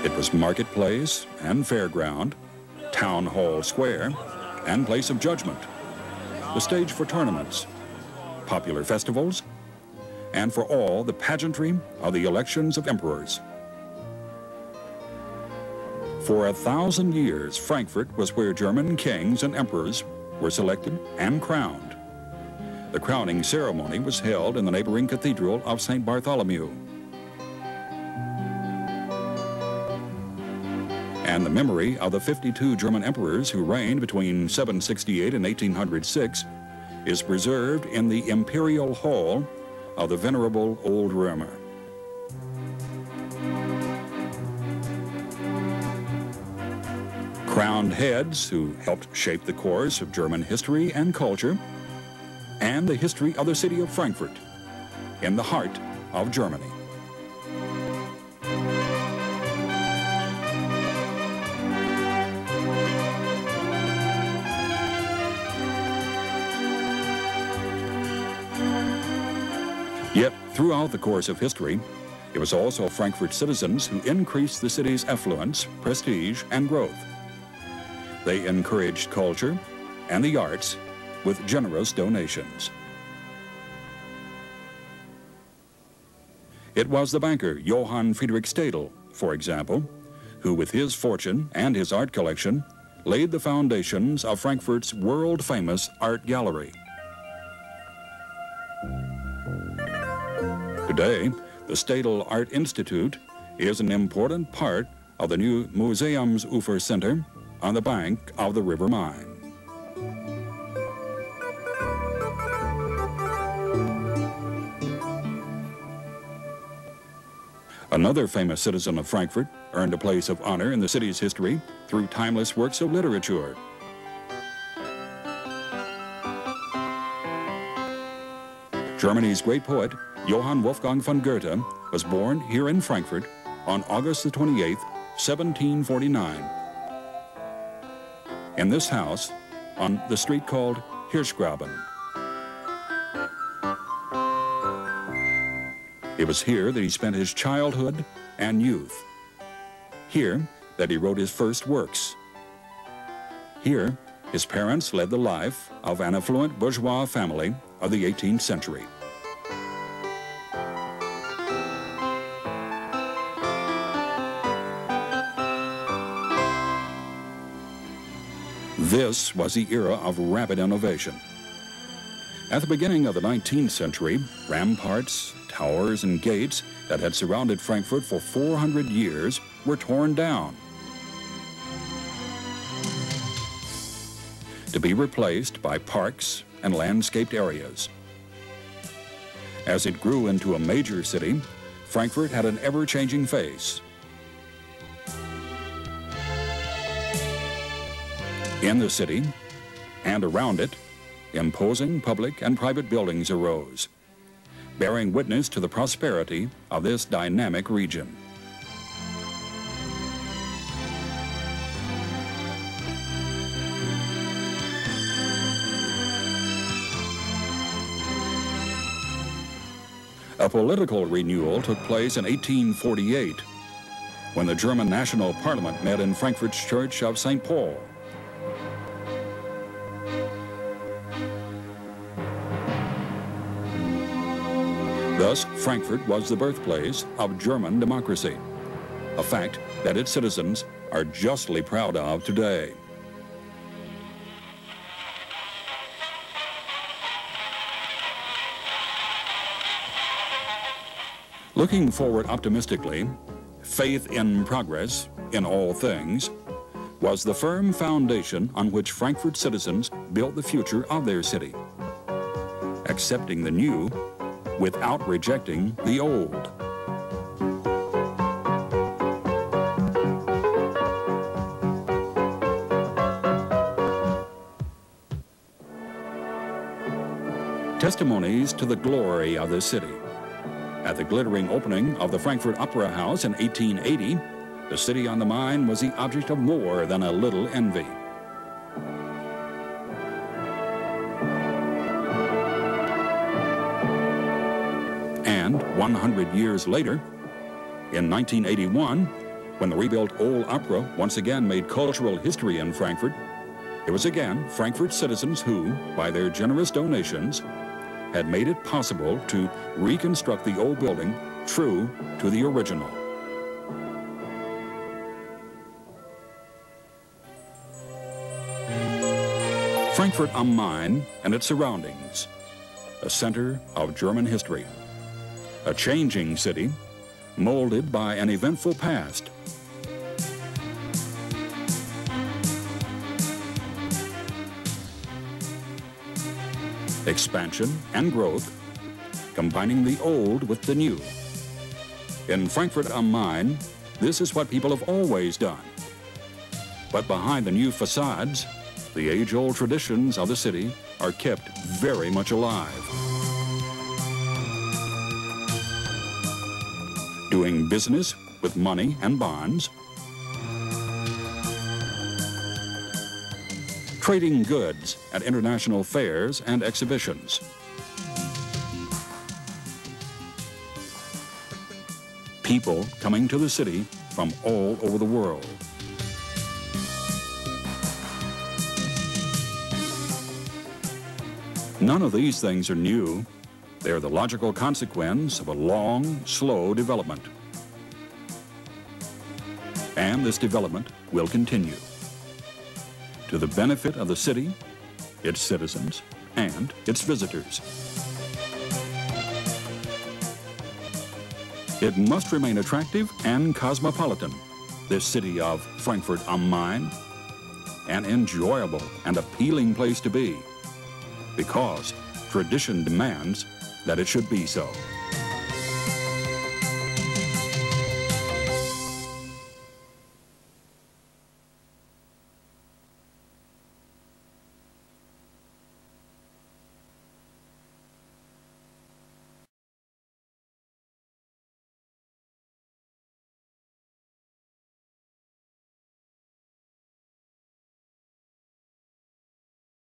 It was marketplace and fairground, town hall square, and place of judgment, the stage for tournaments, popular festivals, and for all the pageantry of the elections of emperors. For 1,000 years, Frankfurt was where German kings and emperors were selected and crowned. The crowning ceremony was held in the neighboring cathedral of St. Bartholomew. And the memory of the 52 German emperors who reigned between 768 and 1806 is preserved in the Imperial Hall of the Venerable Old Römer. Crowned heads who helped shape the course of German history and culture, and the history of the city of Frankfurt, in the heart of Germany. Yet, throughout the course of history, it was also Frankfurt citizens who increased the city's affluence, prestige, and growth. They encouraged culture and the arts with generous donations. It was the banker Johann Friedrich Stadel, for example, who with his fortune and his art collection laid the foundations of Frankfurt's world-famous art gallery. Today, the Stadel Art Institute is an important part of the new Museumsufer Center on the bank of the River Main. Another famous citizen of Frankfurt earned a place of honor in the city's history through timeless works of literature. Germany's great poet, Johann Wolfgang von Goethe, was born here in Frankfurt on August the 28th, 1749. In this house, on the street called Hirschgraben. It was here that he spent his childhood and youth. Here that he wrote his first works. Here, his parents led the life of an affluent bourgeois family of the 18th century. This was the era of rapid innovation. At the beginning of the 19th century, ramparts, towers, and gates that had surrounded Frankfurt for 400 years were torn down, to be replaced by parks and landscaped areas. As it grew into a major city, Frankfurt had an ever-changing face. In the city and around it, imposing public and private buildings arose, bearing witness to the prosperity of this dynamic region. A political renewal took place in 1848, when the German National Parliament met in Frankfurt's Church of St. Paul. Thus, Frankfurt was the birthplace of German democracy, a fact that its citizens are justly proud of today. Looking forward optimistically, faith in progress in all things was the firm foundation on which Frankfurt citizens built the future of their city, accepting the new without rejecting the old. Testimonies to the glory of the city. At the glittering opening of the Frankfurt Opera House in 1880, the city on the Main was the object of more than a little envy. And 100 years later, in 1981, When the rebuilt Old Opera once again made cultural history in Frankfurt, it was again Frankfurt citizens who, by their generous donations, had made it possible to reconstruct the old building true to the original. Frankfurt am Main and its surroundings, a center of German history, a changing city molded by an eventful past. Expansion and growth, combining the old with the new. In Frankfurt am Main, this is what people have always done. But behind the new facades, the age-old traditions of the city are kept very much alive. Doing business with money and bonds, trading goods at international fairs and exhibitions, people coming to the city from all over the world. None of these things are new. They are the logical consequence of a long, slow development. And this development will continue to the benefit of the city, its citizens, and its visitors. It must remain attractive and cosmopolitan, this city of Frankfurt am Main, an enjoyable and appealing place to be, because tradition demands that it should be so.